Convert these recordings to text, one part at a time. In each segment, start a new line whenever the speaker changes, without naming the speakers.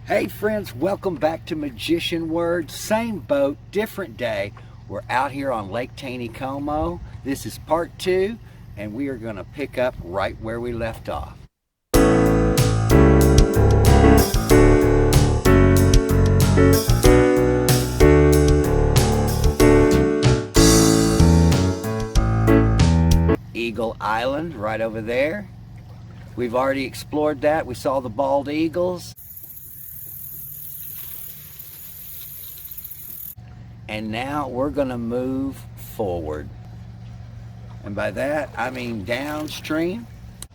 Hey friends, welcome back to Magician Word. Same boat, different day. We're out here on Lake Taney-como. This is part 2, and we are going to pick up right where we left off. Eagle Island right over there. We've already explored that. We saw the bald eagles. And now we're going to move forward. And by that, I mean downstream.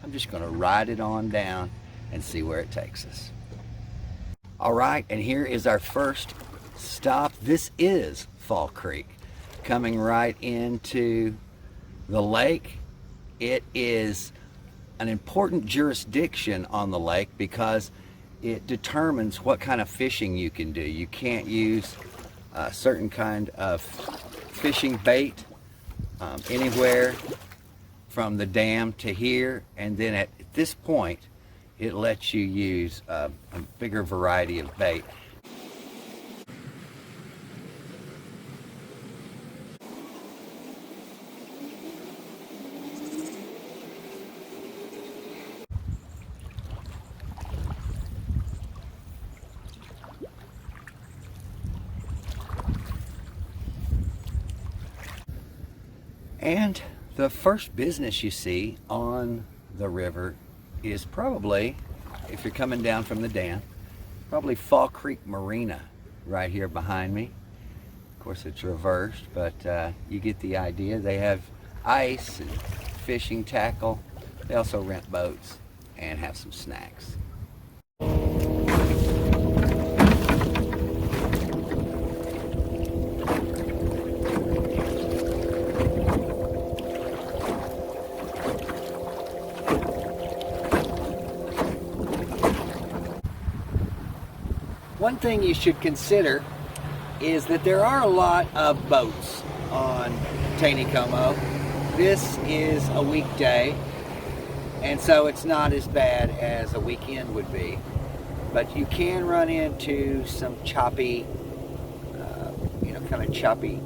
I'm just going to ride it on down and see where it takes us. All right, and here is our first stop. This is Fall Creek, coming right into the lake. It is an important jurisdiction on the lake because it determines what kind of fishing you can do. You can't use a certain kind of fishing bait anywhere from the dam to here, and then at this point it lets you use a bigger variety of bait. And the first business you see on the river is probably, if you're coming down from the dam, probably Fall Creek Marina right here behind me. Of course it's reversed, but you get the idea. They have ice and fishing tackle. They also rent boats and have some snacks. One thing you should consider is that there are a lot of boats on Taney-como. This is a weekday, and so it's not as bad as a weekend would be. But you can run into some choppy, kind of choppy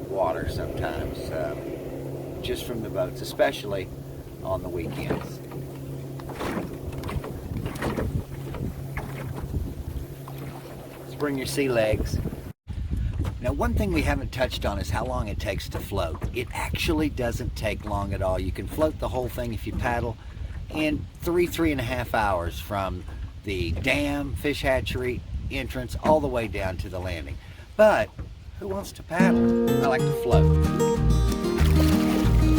water sometimes, just from the boats, especially on the weekends. Bring your sea legs. Now, one thing we haven't touched on is how long it takes to float. It actually doesn't take long at all. You can float the whole thing if you paddle in 3.5 hours from the dam, fish hatchery, entrance, all the way down to the landing. But who wants to paddle? I like to float.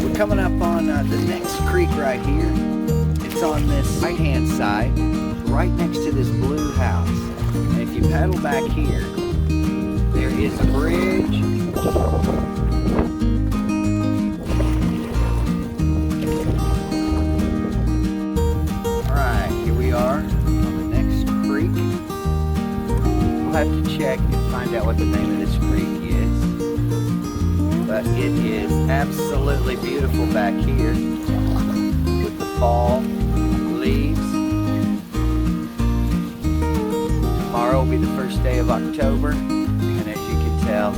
We're coming up on the next creek right here. It's on this right-hand side, right next to this blue house. And if you paddle back here, there is a bridge. Alright, here we are on the next creek. We'll have to check and find out what the name of this creek is. But it is absolutely beautiful back here with the fall leaves. Tomorrow will be the first day of October, and as you can tell,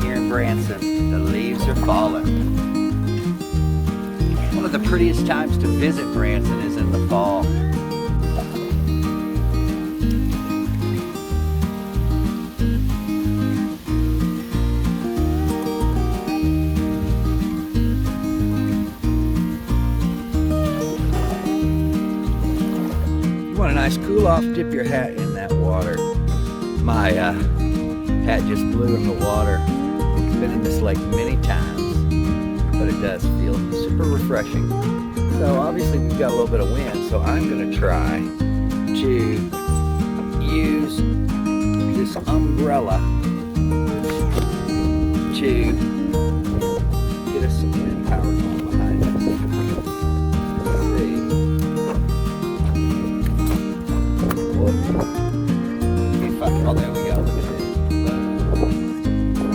here in Branson, the leaves are falling. One of the prettiest times to visit Branson is in the fall. You want a nice cool off, dip your hat in that water. My hat just blew in the water. I've been in this lake many times, but it does feel super refreshing. So obviously we've got a little bit of wind, so I'm going to try to use this umbrella to get us some wind power going behind us. Let's see. Oh, there we go. Look at it.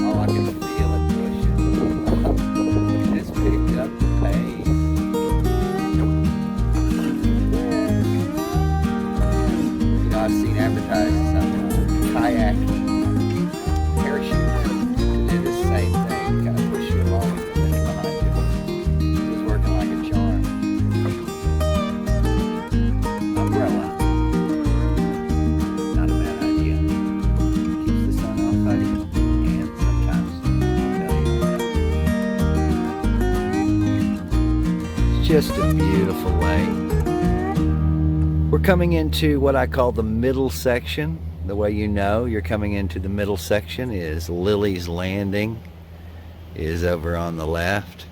Oh, I can feel it pushing. It's picked up the pace. You know, I I've seen advertised some kayak parachutes to do the same thing, kind of push you along and then behind you. It was working like a charm. Umbrella. Not a bad idea. Keeps the sun off of you, and sometimes it's just a beautiful lake. We're coming into what I call the middle section. The way you know you're coming into the middle section is Lily's Landing is over on the left.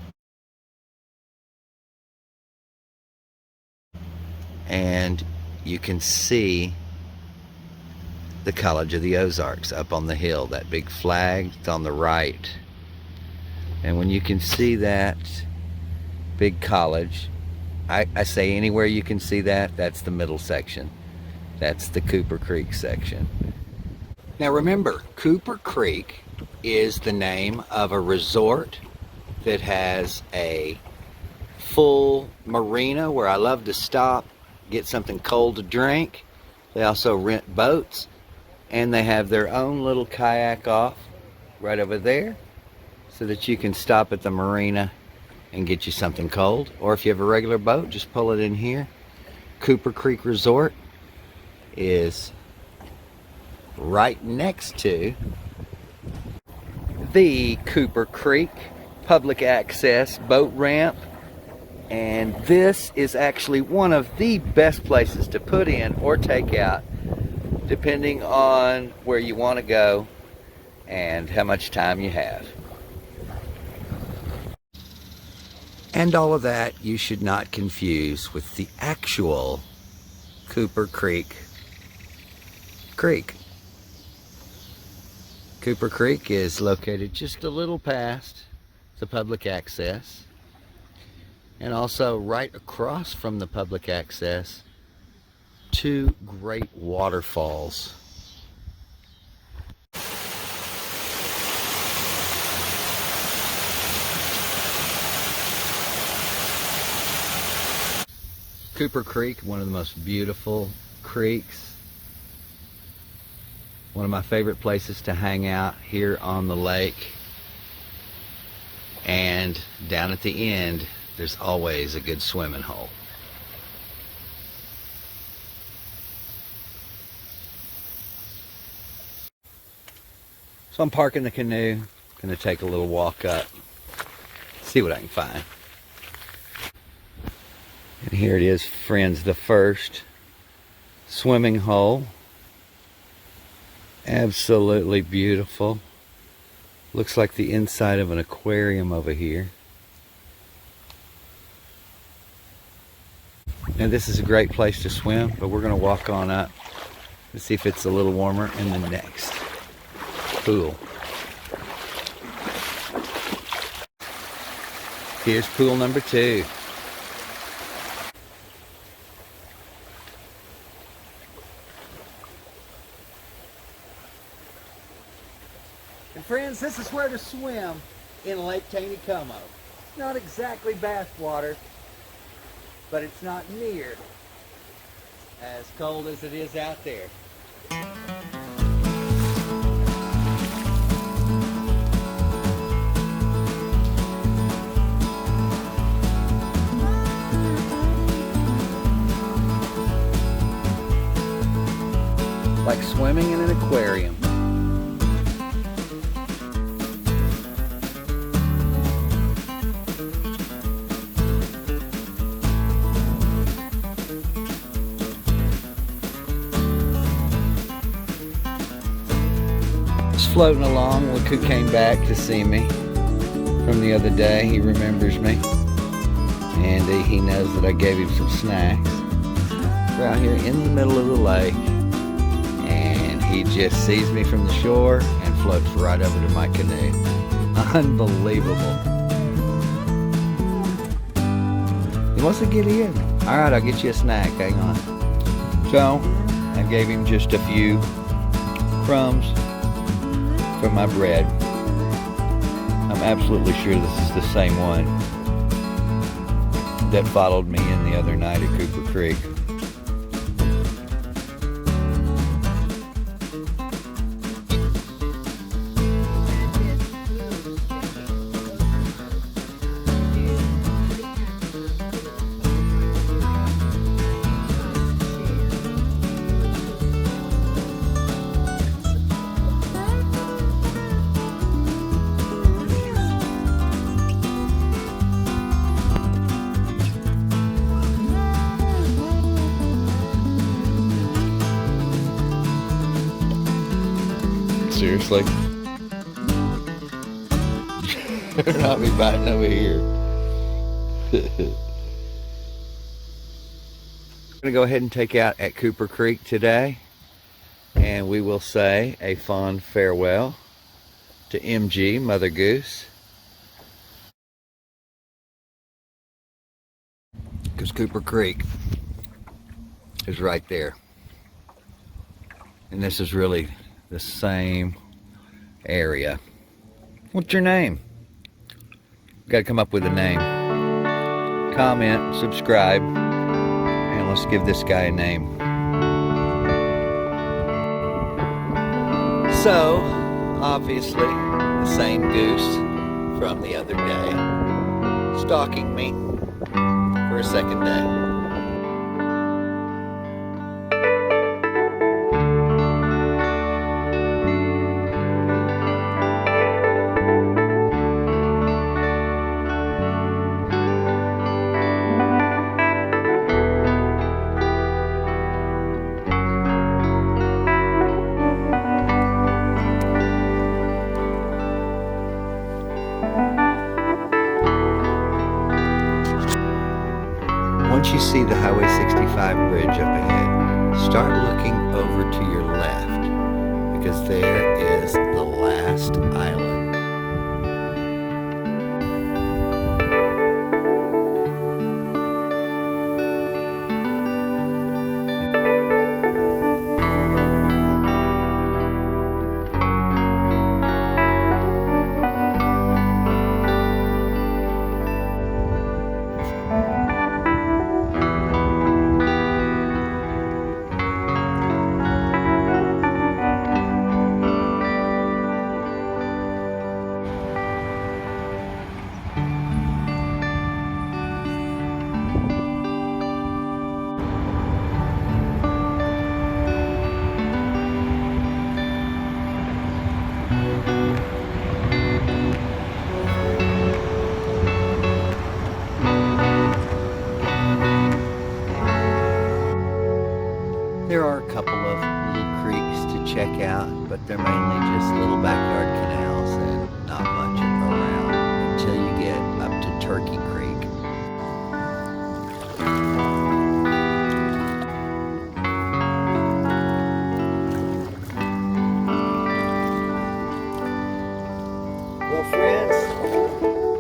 And you can see the College of the Ozarks up on the hill, that big flag on the right. And when you can see that big college, I say anywhere you can see that, that's the middle section. That's the Cooper Creek section. Now remember, Cooper Creek is the name of a resort that has a full marina where I love to stop, get something cold to drink. They also rent boats, and they have their own little kayak off right over there so that you can stop at the marina and get you something cold. Or if you have a regular boat, just pull it in here. Cooper Creek Resort is right next to the Cooper Creek public access boat ramp, and this is actually one of the best places to put in or take out depending on where you want to go and how much time you have. And all of that you should not confuse with the actual Cooper Creek. Cooper Creek is located just a little past the public access, and also right across from the public access, two great waterfalls. Cooper Creek, one of the most beautiful creeks. One of my favorite places to hang out here on the lake. And down at the end, there's always a good swimming hole. So I'm parking the canoe, gonna take a little walk up, see what I can find. And here it is, friends, the first swimming hole. Absolutely beautiful. Looks like the inside of an aquarium over here. Now this is a great place to swim, but we're going to walk on up and see if it's a little warmer in the next pool. Here's pool number 2. And friends, this is where to swim in Lake Taney-como. Not exactly bath water, but it's not near as cold as it is out there. Like swimming in an aquarium. Floating along. Look who came back to see me from the other day. He remembers me, and he knows that I gave him some snacks. We're out here in the middle of the lake, and he just sees me from the shore and floats right over to my canoe. Unbelievable. He wants to get in. All right, I'll get you a snack. Hang on. So I gave him just a few crumbs from my bread. I'm absolutely sure this is the same one that followed me in the other night at Cooper Creek. seriously? Better not be biting over here. I'm gonna go ahead and take out at Cooper Creek today, and we will say a fond farewell to MG, Mother Goose. Because Cooper Creek is right there. And this is really the same area. What's your name? Gotta come up with a name. Comment, subscribe, and let's give this guy a name. So, obviously, the same goose from the other day, stalking me for a second day. Once you see the Highway 65 bridge up ahead, start looking over to your left, because there is the last island. There are a couple of little creeks to check out, but they're mainly just little backyard canals and not much around until you get up to Turkey Creek. Well, friends,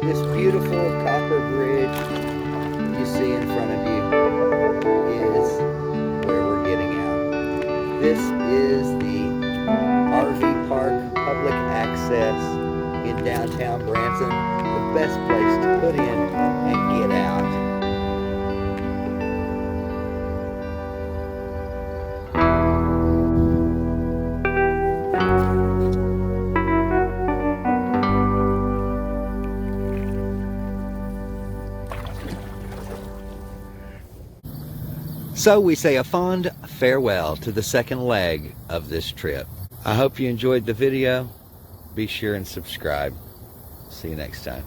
this beautiful copper bridge you see in front of you is where we're getting out. This is the RV park public access in downtown Branson, the best place to put in and get out. So we say a fond farewell to the second leg of this trip. I hope you enjoyed the video. Be sure and subscribe. See you next time.